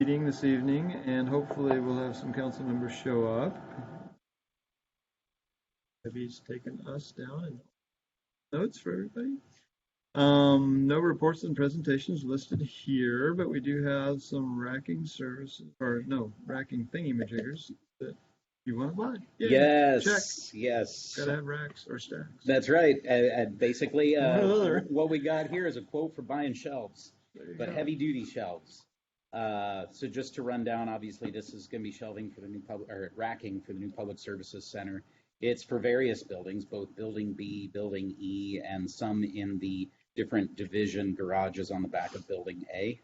Meeting this evening, and hopefully we'll have some council members show up. Debbie's taken us down and notes for everybody. No reports and presentations listed here, but we do have some racking services, or no, racking thingy-majiggers that you want to buy. Yeah, yes, check. yes. Gotta have racks or stacks. That's right. Basically, what we got here is a quote for buying shelves, but heavy-duty shelves. So just to run down, obviously, this is going to be shelving for the new racking for the new Public Services Center. It's for various buildings, both Building B, Building E, and some in the different division garages on the back of Building A.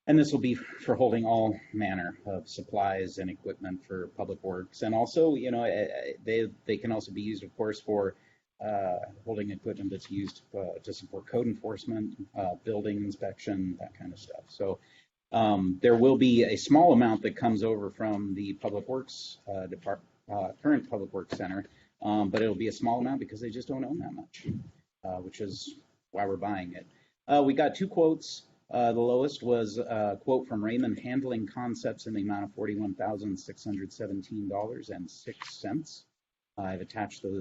And this will be for holding all manner of supplies and equipment for public works. And also, you know, they can also be used, of course, for holding equipment that's used to support code enforcement, building inspection, that kind of stuff. So there will be a small amount that comes over from the Public Works current Public Works Center, but it'll be a small amount because they just don't own that much, which is why we're buying it. We got two quotes. The lowest was a quote from Raymond Handling Concepts in the amount of $41,617.06. I've attached at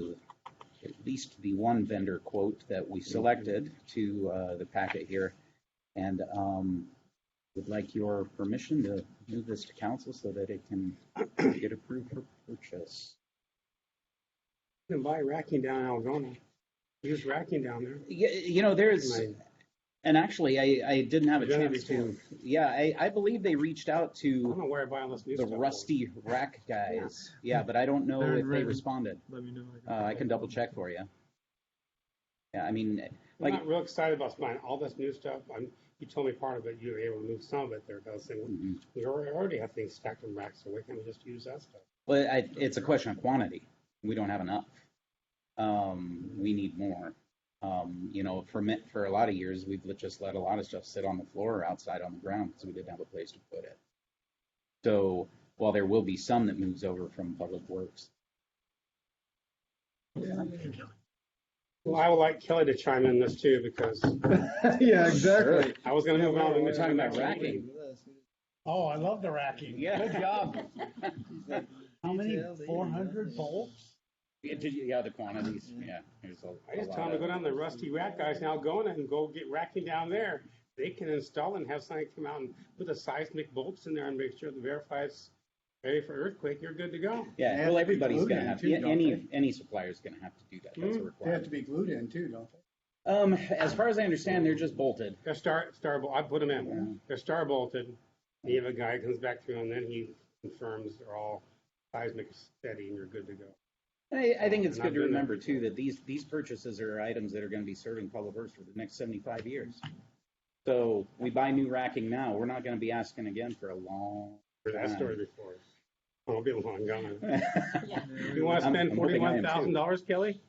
least the one vendor quote that we selected to the packet here, and would like your permission to move this to council so that it can get approved for purchase. You can buy racking down in Algona. Use racking down there. Yeah, you know, there's, and actually, I didn't have a chance to. Yeah, I believe they reached out to I don't know where I buy all this new the stuff Rusty Rack guys. Yeah, but I don't know if they responded. Let me know. I can double check for you. Yeah, I mean, I'm not real excited about buying all this new stuff. You told me part of it, you were able to move some of it there. I was saying, we already have things stacked in racks, so why can't we just use that stuff? Well, it's a question of quantity. We don't have enough. We need more. You know, for a lot of years, we've just let a lot of stuff sit on the floor or outside on the ground because we didn't have a place to put it. So while there will be some that moves over from Public Works. Yeah. Well, I would like Kelly to chime in this too because yeah, exactly. I was going to move on. We're talking about racking. Oh, I love the racking. Yeah. Good job. How many? 400 bolts? Yeah, the quantities. Yeah. I just tell them to go down to the Rusty Rack guys now going and go get racking down there. They can install and have somebody come out and put the seismic bolts in there and make sure the verify it's ready for earthquake. You're good to go. Yeah, well, everybody's going to have to. Any supplier's going to have to do that. That's a requirement. They have to be glued in too, don't they? As far as I understand, they're just bolted. They're star I put them in. Yeah. They're star bolted. You have a guy comes back through and then he confirms they're all seismic steady and you're good to go. I think it's good to remember too that these purchases are items that are going to be serving Public Works for the next 75 years. So we buy new racking now. We're not going to be asking again for a long time. That story before. I'll be long gone. Yeah. You want to spend $41,000, Kelly?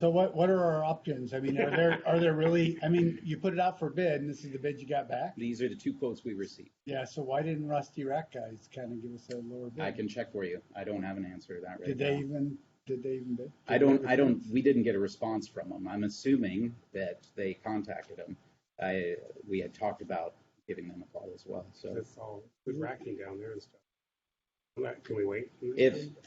So what are our options? I mean, are there really? I mean, you put it out for bid, and this is the bid you got back. These are the two quotes we received. Yeah. So why didn't Rusty Rack guys kind of give us a lower bid? I can check for you. I don't have an answer to that right now. Did they even bid? I don't. We didn't get a response from them. I'm assuming that they contacted them. We had talked about giving them a call as well. So that's all with racking down there and stuff. Can we wait?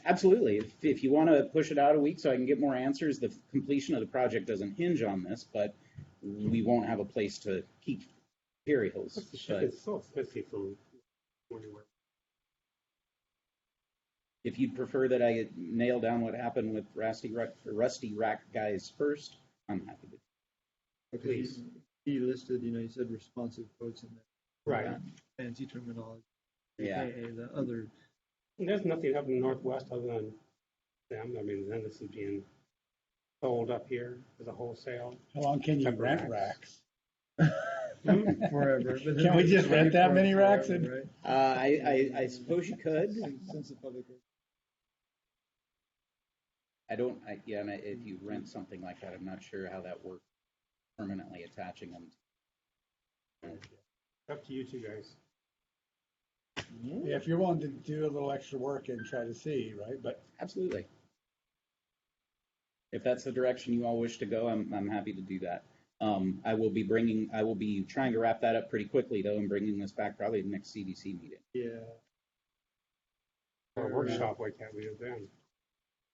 Absolutely. If you want to push it out a week so I can get more answers, the completion of the project doesn't hinge on this, but we won't have a place to keep materials. It's so expensive from anywhere. If you'd prefer that I nail down what happened with Rusty Rack guys first, I'm happy to. Please. He listed, you said responsive quotes in there. Right. Fancy terminology. Yeah. AKA the other. There's nothing up in the Northwest other than them. I mean, then this is being sold up here as a wholesale. How long can you rent racks? Forever. Can we just rent that many racks? Right? I suppose you could. Since the public. And if you rent something like that, I'm not sure how that works. Permanently attaching them. Up to you two guys. Yeah, if you're willing to do a little extra work and try to see, right? But absolutely. If that's the direction you all wish to go, I'm happy to do that. I will be trying to wrap that up pretty quickly though, and bringing this back probably the next CDC meeting. Yeah. Or a workshop, why can't we do then?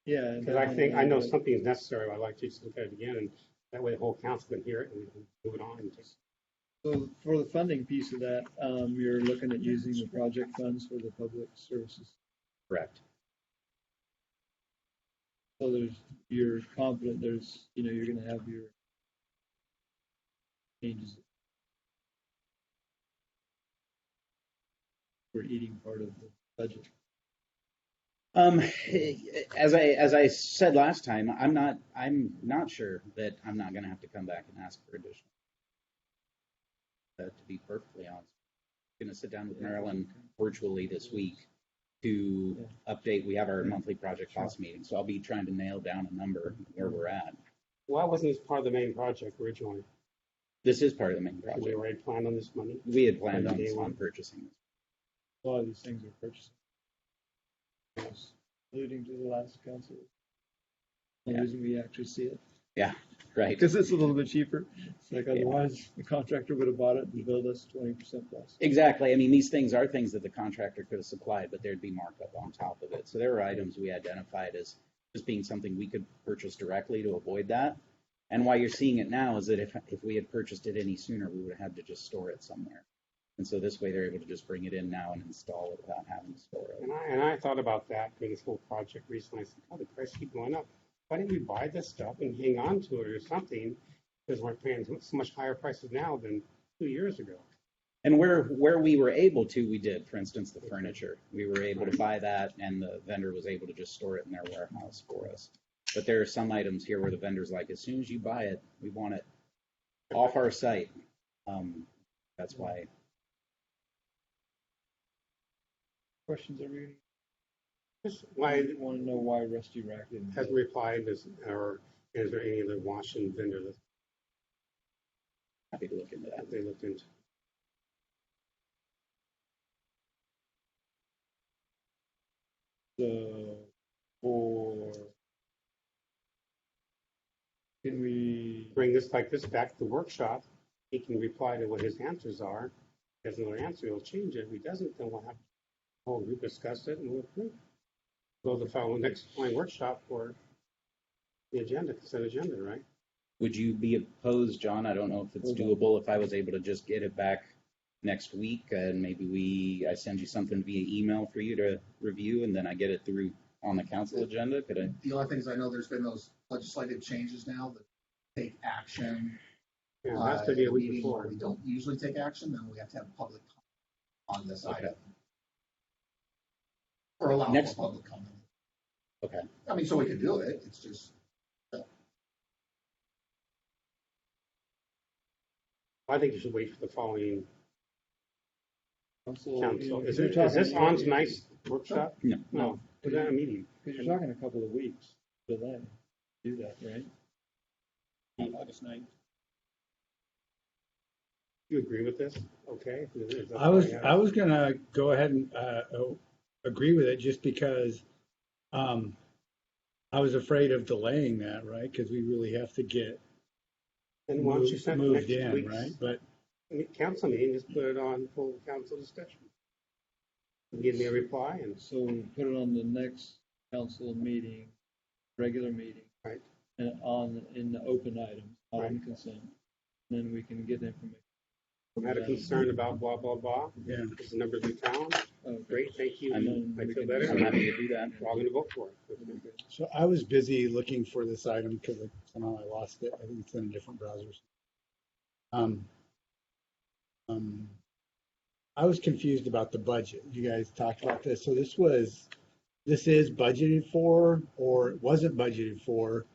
Yeah. and Because I then, think, I know something is necessary, I'd like to just look at it again, and that way the whole council can hear it and we can move it on and just. So for the funding piece of that, you're looking at using the project funds for the public services. Correct. So you're confident you're gonna have your changes. We're eating part of the budget. As I said last time, I'm not sure that I'm not going to have to come back and ask for additional. To be perfectly honest, I'm going to sit down with Marilyn virtually this week to update. We have our monthly project cost meeting, so I'll be trying to nail down a number where we're at. Why wasn't this part of the main project originally? This is part of the main We project. already planned on this money? We had planned From day on one. purchasing this. A lot of these things are purchasing. I was alluding to the last council. The reason we actually see it. Yeah, right. Because it's a little bit cheaper. It's like otherwise the contractor would have bought it and billed us 20% plus. Exactly. I mean, these things are things that the contractor could have supplied, but there'd be markup on top of it. So there were items we identified as just being something we could purchase directly to avoid that. And why you're seeing it now is that if we had purchased it any sooner, we would have had to just store it somewhere. And so this way they're able to just bring it in now and install it without having to store it. And I thought about that during this whole project recently. I said, oh, the price keep going up. Why didn't we buy this stuff and hang on to it or something? Because we're paying so much higher prices now than 2 years ago. And where we were able to, we did. For instance, the furniture. We were able to buy that, and the vendor was able to just store it in their warehouse for us. But there are some items here where the vendor's like, as soon as you buy it, we want it off our site. That's why. Questions are reading. Just why I want to know why Rusty Rack didn't. hasn't replied, or is there any other Washington vendor that Happy to look into that. they looked into? So can we Bring this like this back to the workshop. He can reply to what his answers are. If he has another answer, he'll change it. If he doesn't, then we'll have the whole group discuss it and we'll approve. Go to the next workshop for the agenda, consent agenda, right? Would you be opposed, John? I don't know if it's doable if I was able to just get it back next week and maybe I send you something via email for you to review and then I get it through on the council agenda. Could I? The only thing is I know there's been those legislative changes now that take action. Yeah, it has to be a week meeting before. where we don't usually take action, then we have to have public comment on this Okay. item. Or allow for Next- public comment. Okay. I mean, so we can do it, it's just, I think you should wait for the following council? council. Is you're this talking- on tonight's workshop? No. No, put that in a meeting. Because you're talking a couple of weeks delay. Do that, right? August 9th. You agree with this? Okay. Is that I was what I was gonna go ahead and agree with it just because I was afraid of delaying that, right? Because we really have to get And why don't you send moved next in, week's right? But council meeting, just put it on full council discussion. Give me a reply and So put it on the next council meeting, regular meeting. Right. And in the open items, not on Right. consent. Then we can get information. I had a concern about blah, blah, blah. yeah, This is the numbers we found. Oh, Great, thank you. I'm- I feel I'm better. happy to do that. We're all gonna vote for it. so I was busy looking for this item because somehow I lost it. I think it's in a different browser. I was confused about the budget. You guys talked about this. So this is budgeted for, or it wasn't budgeted for,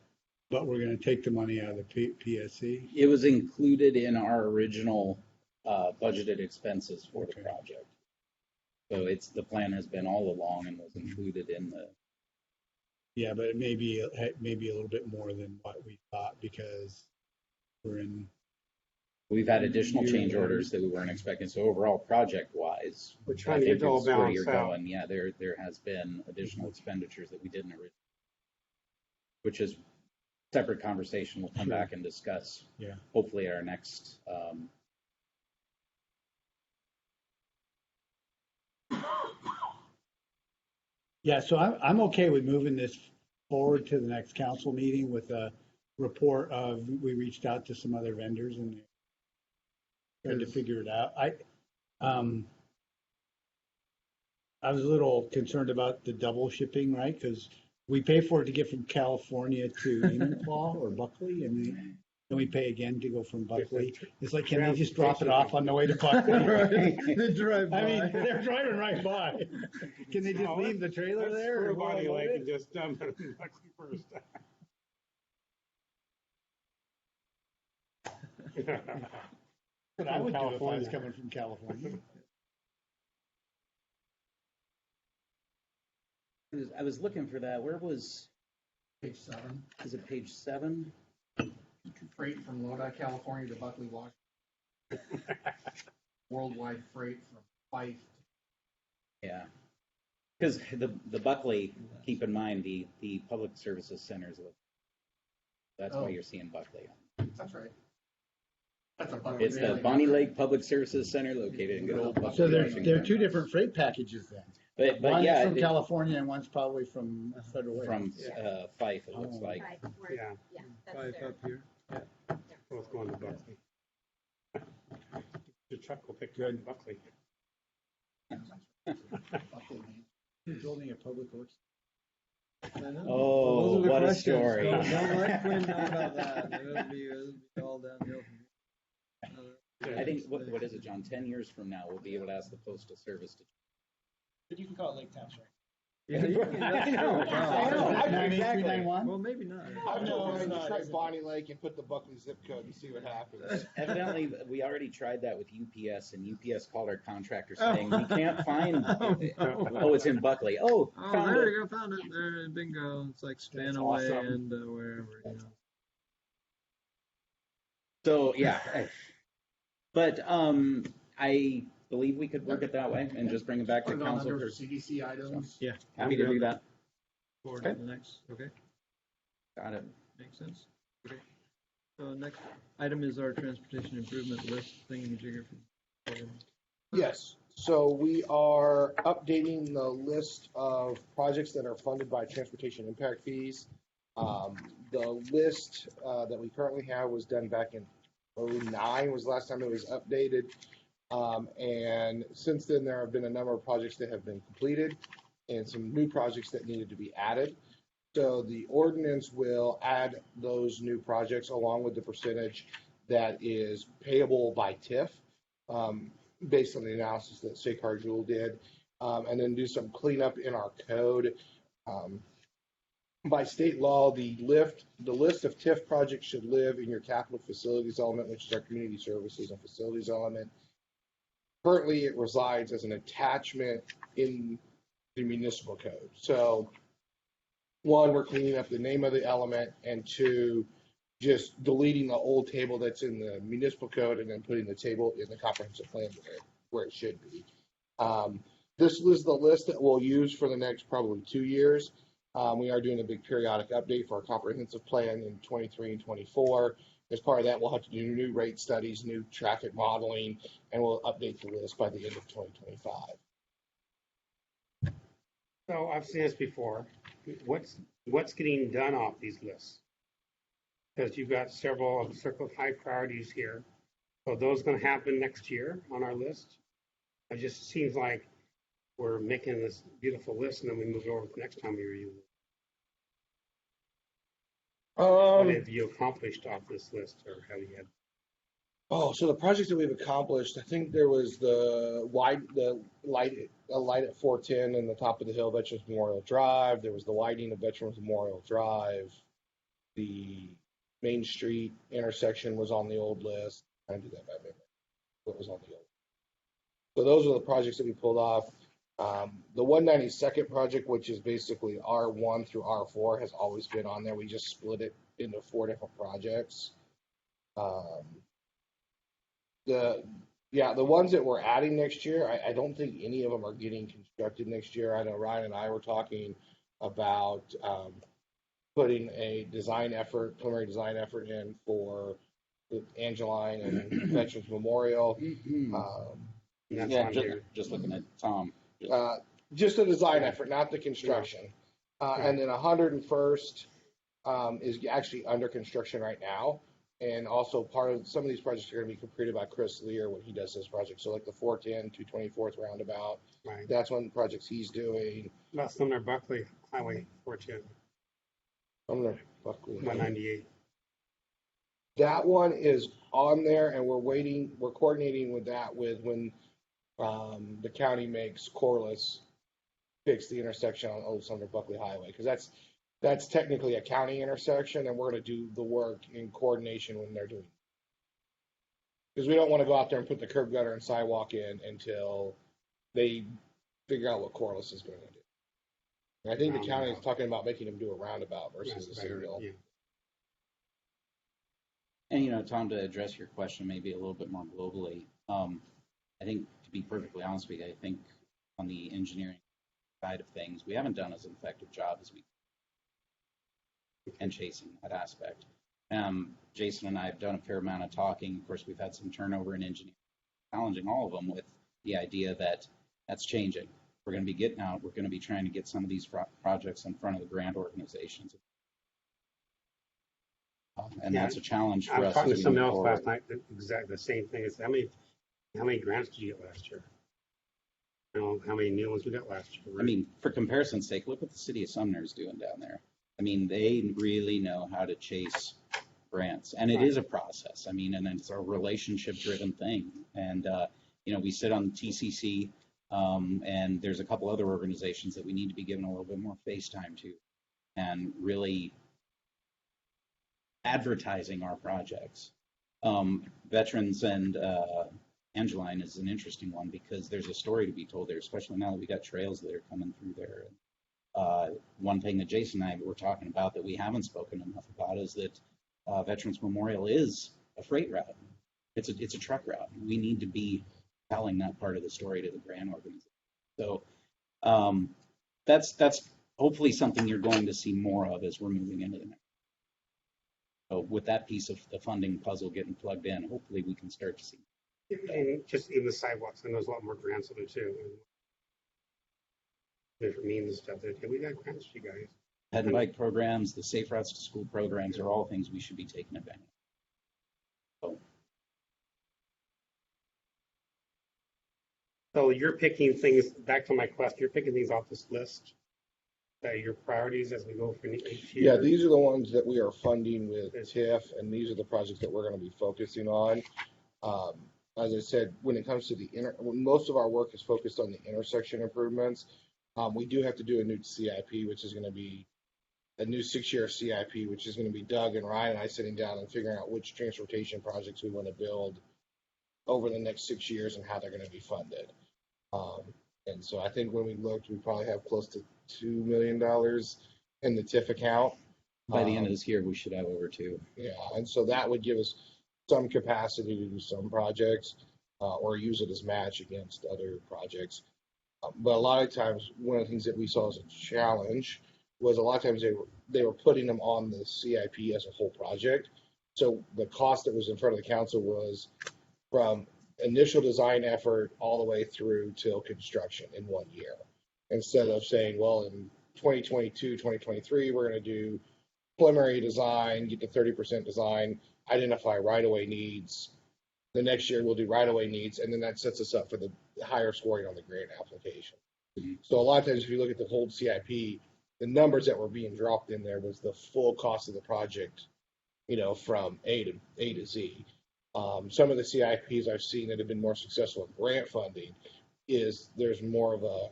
but we're gonna take the money out of the PSC. It was included in our original budgeted expenses for the Okay. project. So the plan has been all along and was included in the. Yeah, but it may be a little bit more than what we thought because we're in. We've had additional change orders that we weren't expecting. So overall, project-wise, We're I trying to think get it all is where balanced you're out. going. Yeah, there has been additional expenditures that we didn't originally, which is separate conversation we'll come Sure. back and discuss. Yeah. Hopefully our next, Yeah, so I'm okay with moving this forward to the next council meeting with a report of, we reached out to some other vendors and tried to figure it out. I was a little concerned about the double shipping, right? Because we pay for it to get from California to Enumclaw or Buckley, and then we pay again to go from Buckley. It's like, can they just drop it off on the way to Buckley? Right. They drive I mean, by. they're driving right by. Can they just leave the trailer there? Let's and Bonney we'll Lake load and it? just dump it in Buckley first. But I would do if I was California. coming from California. I was looking for that. Where was, Page 7, is it page 7? freight from Lodi, California to Buckley, Washington. Worldwide freight from Fife. Yeah. Because the Buckley, keep in mind, the public services centers, that's Oh. why you're seeing Buckley. That's right. That's a Buckley. It's the Bonney Lake Public Services Center located in good old Buckley, So there are Washington. two different freight packages then. But One's yeah, from California and one's probably from Federal Way. from Fife, it looks Oh. like. Yeah, Five up here. both going to Buckley. The truck will pick Good. Buckley. Buckley, man. You're building a public works. I know. Oh, Those are the what a questions. story. Don't let Quinn know about that. It'll be all downhill from here. I think, what is it, John? 10 years from now, we'll be able to ask the Postal Service to. But you can call it Lake Town, right? Yeah, you can, I know. I know. 98391? Well, maybe not. I've No, told I them to just try try Bonney Lake and put the Buckley zip code and see what happens. Evidently, we already tried that with UPS, and UPS called our contractor saying, we can't find, oh, it's in Buckley. Oh, Oh, found there it. you go, found it. There, bingo. It's like That's Spanaway awesome. and wherever, you know. So, yeah. But I believe we could work it that way and just bring it back to Put it on council. under for- CDC items. Yeah. Happy to do that. Forward Okay. to the next, okay, Got it. makes sense. Okay. So next item is our transportation improvement list thingamajigger. Yes, so we are updating the list of projects that are funded by transportation impact fees. The list that we currently have was done back in '09 was the last time it was updated. And since then, there have been a number of projects that have been completed and some new projects that needed to be added. So the ordinance will add those new projects along with the percentage that is payable by TIF, based on the analysis that Sekar Jewel did, and then do some cleanup in our code. By state law, the list of TIF projects should live in your capital facilities element, which is our community services and facilities element. Currently, it resides as an attachment in the municipal code. So, one, we're cleaning up the name of the element, and two, just deleting the old table that's in the municipal code and then putting the table in the comprehensive plan where it should be. This is the list that we'll use for the next probably 2 years. We are doing a big periodic update for our comprehensive plan in 23 and 24. As part of that, we'll have to do new rate studies, new traffic modeling, and we'll update the list by the end of 2025. So I've seen this before. What's getting done off these lists? Because you've got several of the circle high priorities here. So those going to happen next year on our list? It just seems like we're making this beautiful list and then we move it over to the next time we review it. What have you accomplished off this list, or have you had? Oh, so the projects that we've accomplished, I think there was the light at 410 in the top of the hill, Veterans Memorial Drive. There was the lighting of Veterans Memorial Drive. The Main Street intersection was on the old list. I do that by memory. What was on the old? So those are the projects that we pulled off. The 192nd project, which is basically R1 through R4, has always been on there. We just split it into 4 different projects. The ones that we're adding next year, I don't think any of them are getting constructed next year. I know Ryan and I were talking about putting a preliminary design effort in for the Angeline and Veterans Memorial. That's Yeah, on here. just looking at Tom. Just a design effort, not the construction. And then 101st is actually under construction right now. And also part of some of these projects are going to be completed by Chris Lear when he does his project. So like the 410, 224th roundabout, Right. that's one of the projects he's doing. About Sumner Buckley Highway 410, Sumner Buckley. 198. That one is on there, and we're coordinating with that when the county makes Corliss fix the intersection on Old Sumner Buckley Highway, because that's technically a county intersection, and we're going to do the work in coordination when they're doing it. Because we don't want to go out there and put the curb gutter and sidewalk in until they figure out what Corliss is going to do. And I think the county is talking about making them do a roundabout versus a serial. Yeah. And, Tom, to address your question maybe a little bit more globally, I think, to be perfectly honest with you, I think on the engineering side of things, we haven't done as effective job as we and chasing that aspect. Jason and I have done a fair amount of talking. Of course, we've had some turnover in engineering, challenging all of them with the idea that that's changing. We're going to be getting out. We're going to be trying to get some of these projects in front of the grant organizations. And that's a challenge for I us. was talking to as we someone move else forward. last night, exactly the same thing. It's how many grants did you get last year? How many new ones we got last year? I mean, for comparison's sake, look what the city of Sumner is doing down there. I mean, they really know how to chase grants, and it is a process. I mean, and it's a relationship-driven thing. And we sit on the TCC, and there's a couple other organizations that we need to be given a little bit more face time to, and really advertising our projects. Veterans and Angeline is an interesting one because there's a story to be told there, especially now that we got trails that are coming through there. One thing that Jason and I were talking about that we haven't spoken enough about is that Veterans Memorial is a freight route. It's a truck route. We need to be telling that part of the story to the grant organization. So that's hopefully something you're going to see more of as we're moving into the next. So with that piece of the funding puzzle getting plugged in, hopefully we can start to see. And just even the sidewalks, I know there's a lot more grants on there too. Different means and stuff. We got grants for you guys. Ped and bike programs, the safe routes to school programs are all things we should be taking advantage of. So you're picking things, back to my question, you're picking things off this list that are your priorities as we go for each year? Yeah, these are the ones that we are funding with TIF, and these are the projects that we're going to be focusing on. As I said, when it comes to most of our work is focused on the intersection improvements. We do have to do a new CIP, which is going to be a new 6-year CIP, which is going to be Doug and Ryan and I sitting down and figuring out which transportation projects we want to build over the next 6 years and how they're going to be funded. And so I think when we looked, we probably have close to $2 million in the TIF account. By the end of this year, we should have over 2. Yeah, and so that would give us some capacity to do some projects or use it as match against other projects. But a lot of times, one of the things that we saw as a challenge was a lot of times they were putting them on the CIP as a whole project. So the cost that was in front of the council was from initial design effort all the way through till construction in 1 year. Instead of saying, well, in 2022, 2023, we're going to do preliminary design, get to 30% design, identify right-of-way needs. The next year we'll do right-of-way needs, and then that sets us up for the higher scoring on the grant application. So a lot of times if you look at the whole CIP, the numbers that were being dropped in there was the full cost of the project, from A to Z. Some of the CIPs I've seen that have been more successful in grant funding is there's more of a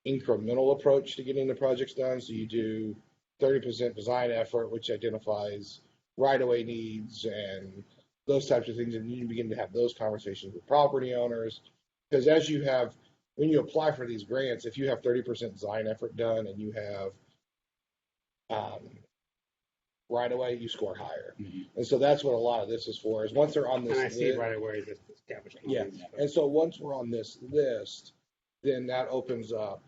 incremental approach to getting the projects done. So you do 30% design effort, which identifies right-of-way needs and those types of things, and you begin to have those conversations with property owners. Because when you apply for these grants, if you have 30% design effort done and you have right-of-way, you score higher. Mm-hmm. And so that's what a lot of this is for, is once they're on this list. And I see right-of-way is established. Yeah, and so once we're on this list, then that opens up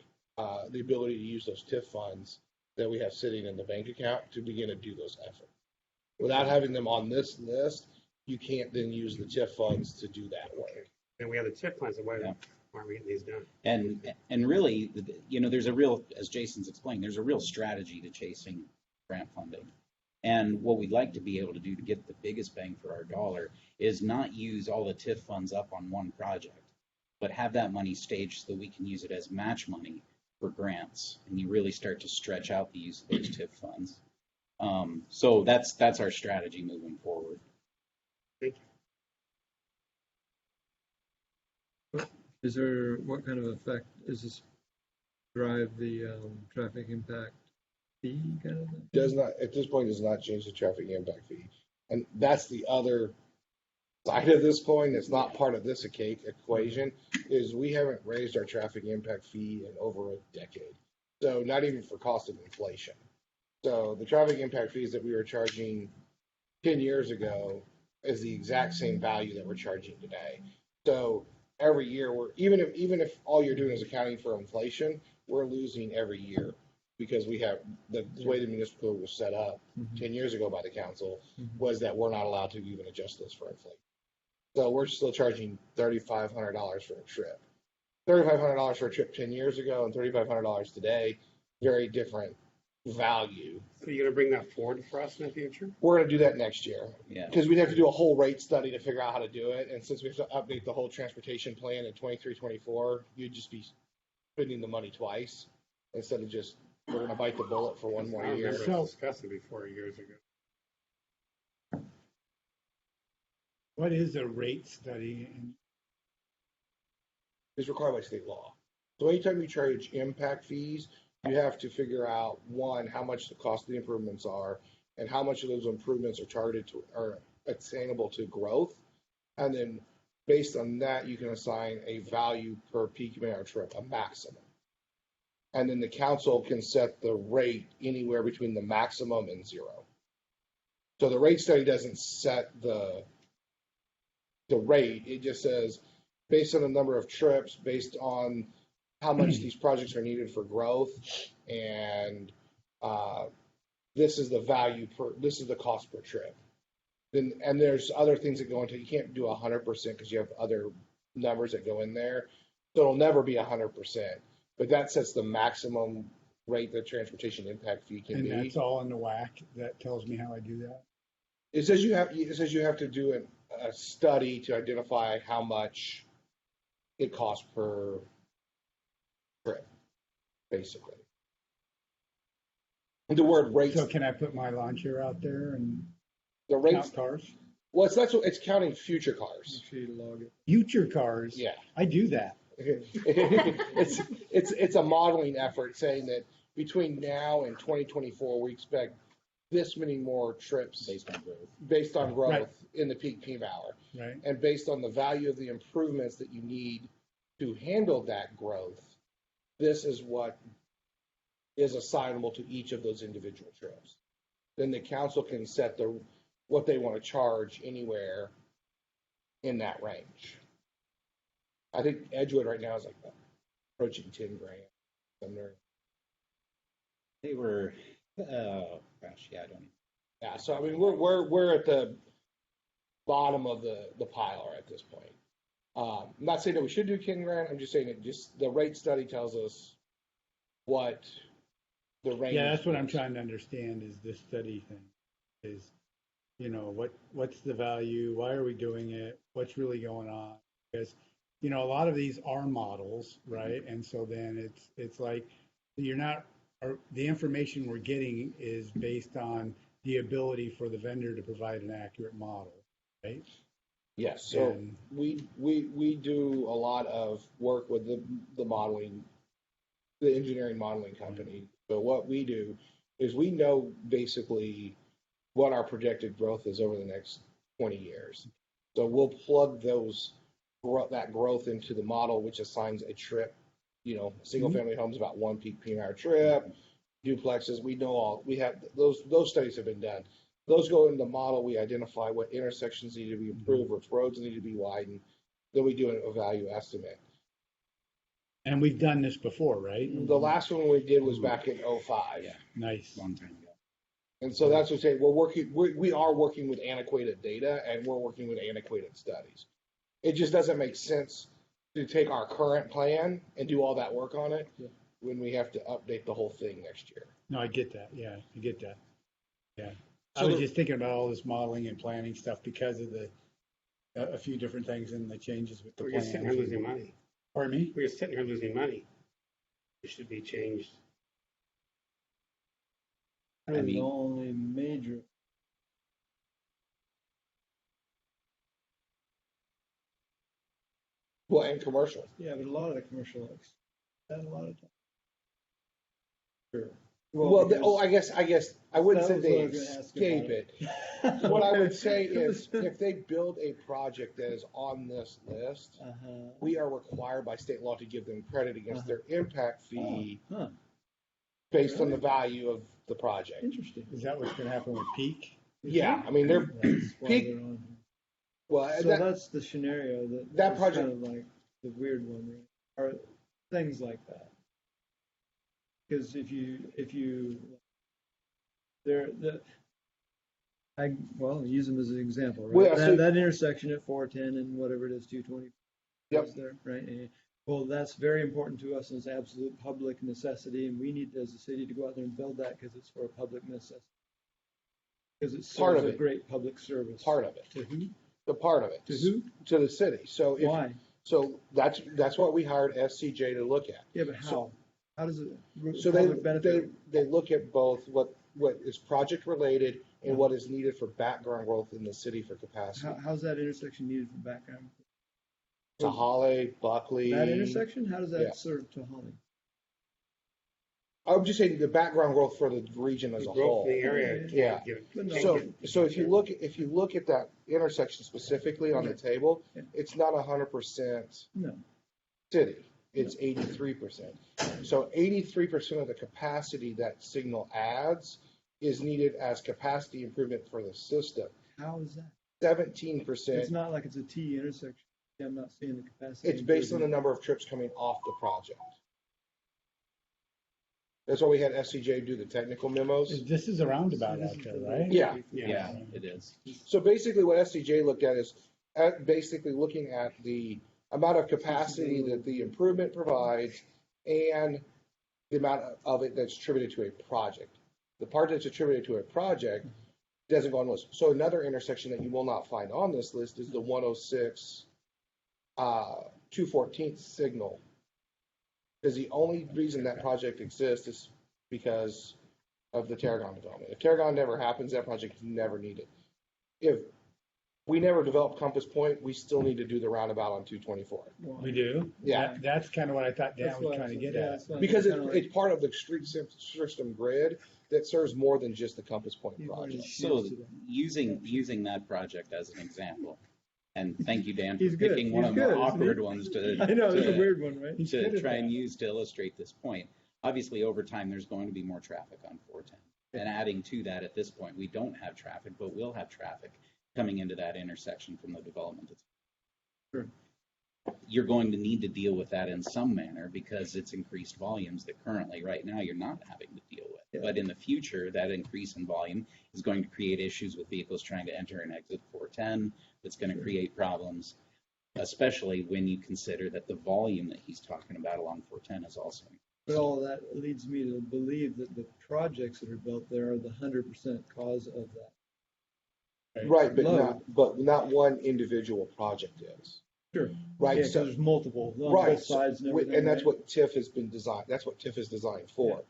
the ability to use those TIF funds that we have sitting in the bank account to begin to do those efforts. Without having them on this list, you can't then use the TIF funds to do that work. And we have the TIF plans, so why Yeah. aren't we getting these done? And really, there's a real, as Jason's explained, there's a real strategy to chasing grant funding. And what we'd like to be able to do to get the biggest bang for our dollar is not use all the TIF funds up on one project, but have that money staged so that we can use it as match money for grants. And you really start to stretch out the use of those TIF funds. So that's our strategy moving forward. Thank you. Is there, what kind of effect is this drive the traffic impact fee kind of thing? Does not, at this point, does not change the traffic impact fee. And that's the other side of this coin that's not part of this equation, is we haven't raised our traffic impact fee in over a decade. So not even for cost of inflation. So the traffic impact fees that we were charging 10 years ago is the exact same value that we're charging today. So every year, even if all you're doing is accounting for inflation, we're losing every year because we have the way the municipal code was set up 10 years ago by the council was that we're not allowed to even adjust those for inflation. So we're still charging $3,500 for a trip. $3,500 for a trip 10 years ago and $3,500 today, very different value. So you're gonna bring that forward for us in the future? We're going to do that next year. Yeah. Because we'd have to do a whole rate study to figure out how to do it. And since we have to update the whole transportation plan in 23, 24, you'd just be spending the money twice instead of just, we're going to bite the bullet for one more I year. remember us discussing before years ago. What is a rate study? It's required by state law. So anytime you charge impact fees, you have to figure out, one, how much the cost of the improvements are, and how much of those improvements are attainable to growth. And then based on that, you can assign a value per peak man hour trip, a maximum. And then the council can set the rate anywhere between the maximum and zero. So the rate study doesn't set the rate. It just says, based on the number of trips, based on how much these projects are needed for growth, and this is the value this is the cost per trip. Then, and there's other things that go into it. You can't do 100% because you have other numbers that go in there. So it'll never be 100%. But that sets the maximum rate the transportation impact fee can be. And that's all in the WAC. That tells me how I do that. It says you have to do a study to identify how much it costs per trip, basically. The word rates. So can I put my lawn chair out there and The rates. count cars? Well, it's counting future cars. Make sure you log it. Future cars? Yeah. I do that. It's a modeling effort saying that between now and 2024, we expect this many more trips based on growth Right. in the peak PM hour, Right. and based on the value of the improvements that you need to handle that growth. This is what is assignable to each of those individual trips. Then the council can set what they want to charge anywhere in that range. I think Edgewood right now is like approaching 10 grand. Somewhere. They were, gosh, yeah, I don't even. Yeah, so I mean we're at the bottom of the pile at this point. I'm not saying that we should do 10 grand. I'm just saying that just the rate study tells us what the range. Yeah, that's what I'm trying to understand is this study thing. Is, what's the value? Why are we doing it? What's really going on? Because, a lot of these are models, right? And so then it's like the information we're getting is based on the ability for the vendor to provide an accurate model, right? Yes. So And- we do a lot of work with the modeling, the engineering modeling company. So what we do is we know basically what our projected growth is over the next 20 years. So we'll plug that growth into the model, which assigns a trip. Single family homes about 1 peak PM hour trip, duplexes. We have those studies have been done. Those go into the model. We identify what intersections need to be improved, which roads need to be widened. Then we do a value estimate. And we've done this before, right? The last one we did was back in '05. Yeah. Nice. Long time ago. And so that's what I'm saying. We are working with antiquated data and we're working with antiquated studies. It just doesn't make sense to take our current plan and do all that work on it when we have to update the whole thing next year. No, I get that. Yeah, I get that. Yeah. I So was the- just thinking about all this modeling and planning stuff because of a few different things and the changes with the We're just sitting here plan. losing money. Pardon me? We're just sitting here losing money. It should be changed. Really mean- the only major. Well, and commercial. Yeah, but a lot of the commercial likes that a lot of times. Sure. Well, because- I guess I wouldn't That say was they what I was gonna ask escape about. it. What I would say is if they build a project that is on this list, Uh-huh. we are required by state law to give them credit against their impact fee Huh. based on the value of the project. Interesting. Is that what's going to happen with peak? Yeah, I mean, they're, That's why peak- they're on here. well, So that, that's the scenario that is project- kind of like the weird one, right? Or things like that. Because if you use them as an example, right? Well, yeah, so- that intersection at 410 and whatever it is, 220 Yep. is there, right? And, well, that's very important to us as absolute public necessity, and we need as a city to go out there and build that because it's for a public necessity. Because it's Part of a it. great public service. part of it, To who? the part of it. To who? To the city. So if, Why? so that's what we hired SCJ to look at. Yeah, but how? So- How does it? So public benefit? they look at both what is project related and what is needed for background growth in the city for capacity. How's that intersection needed for background? Tahale, Buckley. That intersection, how does that Yeah. serve Tahani? I'm just saying the background growth for the region as a Growth whole. in the area. Yeah. But no, So if you look at that intersection specifically on the table, Yeah. it's not 100% No. city. It's 83%. So 83% of the capacity that signal adds is needed as capacity improvement for the system. How is that? 17%. It's not like it's a T intersection. I'm not seeing the capacity. It's based on the number of trips coming off the project. That's why we had SCJ do the technical memos. This is a roundabout out there, right? Yeah. Yeah, it is. So basically what SCJ looked at is basically looking at the amount of capacity that the improvement provides and the amount of it that's attributed to a project. The part that's attributed to a project doesn't go on the list. So another intersection that you will not find on this list is the 106 214th signal. Because the only reason that project exists is because of the Tarragon development. If Tarragon never happens, that project is never needed. If we never develop Compass Point, we still need to do the roundabout on 224. We do? Yeah. That's kind of what I thought Dan That's was what- trying to get yeah, at. that's what- Because kinda like- it's part of the street system grid that serves more than just the Compass Point You've already project. So used it. using that project as an example, and thank you, Dan, for He's good. picking one He's of the good, more isn't he? awkward ones to I know, it's a to- weird one, right? He's good to at try and that. use to illustrate this point. Obviously, over time, there's going to be more traffic on 410. And adding to that, at this point, we don't have traffic, but we'll have traffic coming into that intersection from the development. Sure. You're going to need to deal with that in some manner because it's increased volumes that currently, right now, you're not having to deal with. Yeah. But in the future, that increase in volume is going to create issues with vehicles trying to enter and exit 410. That's going to create problems, especially when you consider that the volume that he's talking about along 410 is also. But all of that leads me to believe that the projects that are built there are the 100% cause of that. Right, Load. but not one individual project is. Sure. Right, Yeah, so, because there's multiple on right, both sides and so, everything. and that's right? what TIF has been designed, that's what TIF is designed for.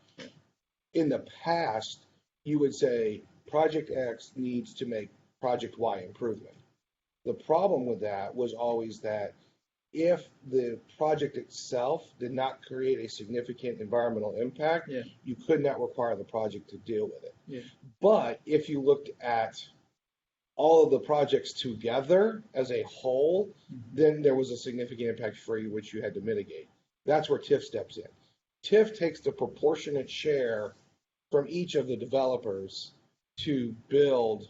In the past, you would say Project X needs to make Project Y improvement. The problem with that was always that if the project itself did not create a significant environmental impact, Yeah. you could not require the project to deal with it. Yeah. But if you looked at all of the projects together as a whole, then there was a significant impact for you, which you had to mitigate. That's where TIF steps in. TIF takes the proportionate share from each of the developers to build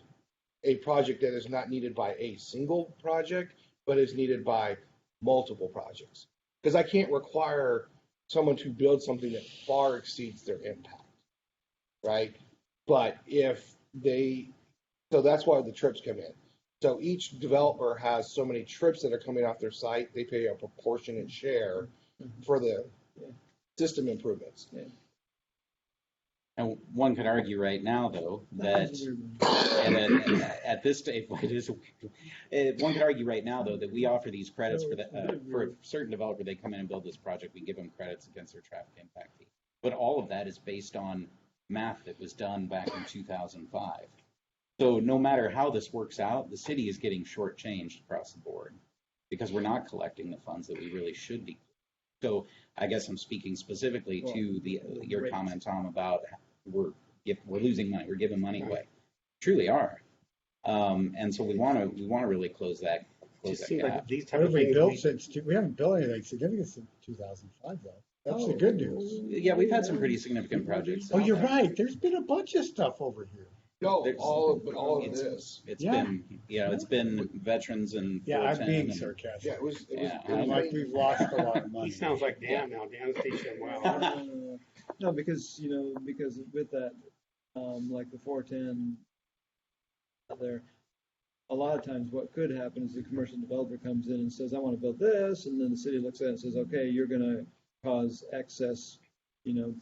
a project that is not needed by a single project, but is needed by multiple projects. Because I can't require someone to build something that far exceeds their impact, right? But if so that's why the trips come in. So each developer has so many trips that are coming off their site, they pay a proportionate share for the system improvements. And one could argue right now, though, that at this stage, one could argue right now, though, that we offer these credits for a certain developer, they come in and build this project, we give them credits against their traffic impact fee. But all of that is based on math that was done back in 2005. So no matter how this works out, the city is getting shortchanged across the board because we're not collecting the funds that we really should be. So I guess I'm speaking specifically to your comment, Tom, about we're losing money, we're giving money away. Truly are. And so we want to really close that Seems gap. like these type What of have we things. built we haven't built anything significant since 2005, though. That's the good news. Yeah, we've had some pretty significant projects. Oh, you're out there. right. There's been a bunch of stuff over here. No, There's- all of this. It's Yeah. been, it's been veterans and Yeah, I'm 410 being and- sarcastic. Yeah, it was Yeah, Like we've lost a lot of money. He sounds like Dan now. Dan's teaching well. No, because with that, like the 410 out there, a lot of times what could happen is the commercial developer comes in and says, I want to build this, and then the city looks at it and says, okay, you're going to cause excess,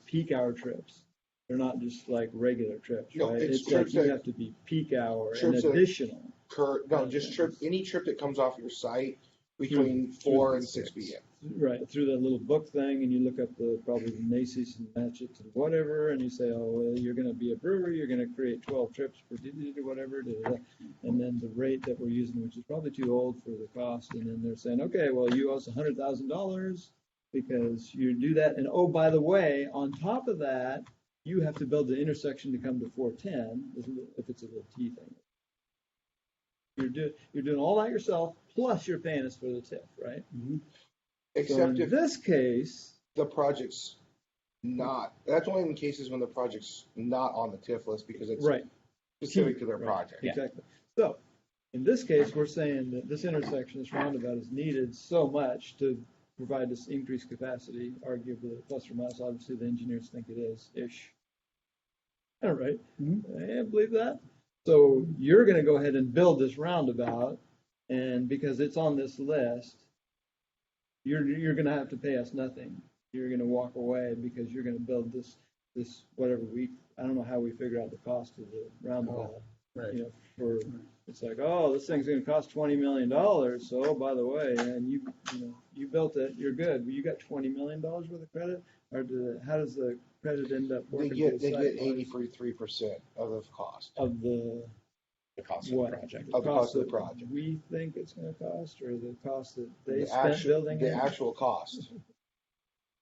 peak hour trips. They're not just like regular trips, No, right? it's It's like trips you that- have to be peak hour and trips that- additional. Just any trip that comes off your site between 4 and 6 p.m. Right, through that little book thing, and you look up probably the Macy's and match it to whatever, and you say, oh, well, you're going to be a brewery, you're going to create 12 trips per or whatever, and then the rate that we're using, which is probably too old for the cost, and then they're saying, okay, well, you owe us $100,000 because you do that, and oh, by the way, on top of that, you have to build the intersection to come to 410, if it's a little T thing. You're doing all that yourself, plus you're paying us for the TIF, right? So Except in if this case, the project's not. That's only in cases when the project's not on the TIF list because it's right, specific to their right, project. exactly. So in this case, we're saying that this intersection, this roundabout is needed so much to provide this increased capacity, arguably plus or minus. Obviously, the engineers think it is ish. All right, I believe that. So you're going to go ahead and build this roundabout, and because it's on this list, you're going to have to pay us nothing. You're going to walk away because you're going to build this whatever I don't know how we figure out the cost of the roundabout. Right. It's like, oh, this thing's going to cost $20 million. So by the way, and you built it, you're good. But you got $20 million worth of credit, or how does the credit end up They working? get for the site 83% of the cost. of the cost of the what? project. Of the cost of the that project. we think it's going to cost, or the cost that they The spent building the it? actual cost,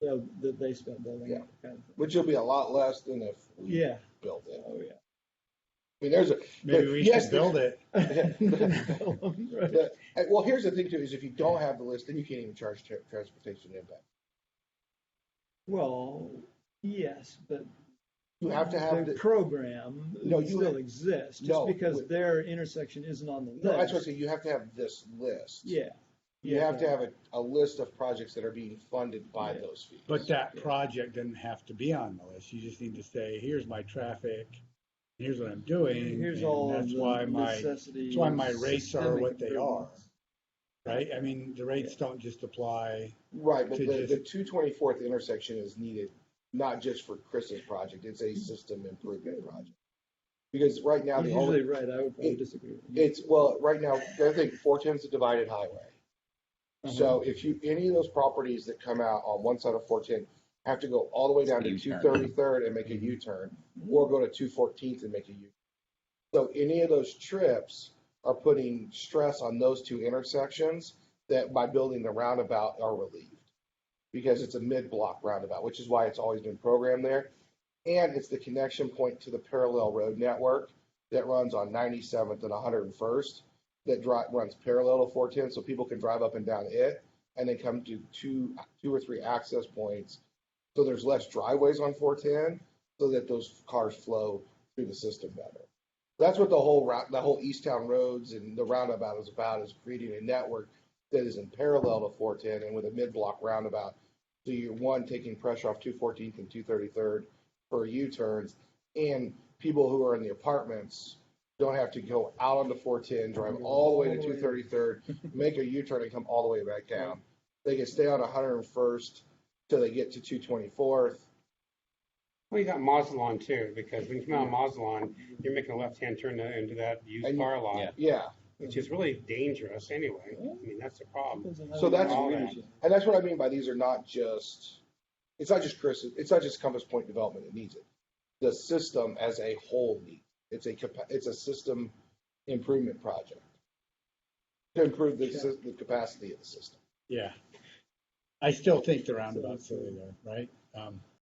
That they spent building Yeah. it, kind of thing. which will be a lot less than if we Yeah. built it. Oh yeah. I mean, there's a Maybe we yes, should build it. Right. well, here's the thing too: is if you don't have the list, then you can't even charge transportation impact. Well, yes, but You have to have the the. program No, you still have- exists. Just no, because but- their intersection isn't on the list. No, that's what I say. You have to have this list. Yeah. You have to have a list of projects that are being funded by Yeah. those fees. But that project doesn't have to be on the list. You just need to say, here's my traffic, here's what I'm doing. Here's and all that's of the why necessities. that's why my rates are systemic what they are. improvements. Right? I mean, the rates don't just apply. Right, but to the just- 224th intersection is needed not just for Chris's project, it's a system improvement project. Because right now, You're the only, usually right. I would probably disagree with you. well, right now, I think 410 is a divided highway. So if any of those properties that come out on one side of 410 have to go all the way down to U-turn. 233rd and make a U-turn, or go to 214th and make a U-turn. So any of those trips are putting stress on those two intersections that by building the roundabout are relieved. Because it's a mid-block roundabout, which is why it's always been programmed there. And it's the connection point to the parallel road network that runs on 97th and 101st that runs parallel to 410, so people can drive up and down it and then come to two or three access points. So there's less driveways on 410 so that those cars flow through the system better. That's what the whole East Town roads and the roundabout is about, is creating a network that is in parallel to 410 and with a mid-block roundabout. So you're one, taking pressure off 214th and 233rd for U-turns, and people who are in the apartments don't have to go out onto 410, drive all the way to 233rd, make a U-turn and come all the way back down. They can stay on 101st till they get to 224th. Well, you got Mazatlan too, because when you come out of Mazatlan, you're making a left-hand turn into that used car lot, Yeah. which is really dangerous anyway. I mean, that's the problem. So that's, All that. and that's what I mean by these are not just, it's not just Chris, it's not just Compass Point Development that needs it. The system as a whole needs it. It's a system improvement project to improve the capacity of the system. Yeah. I still think the roundabout's silly though, right?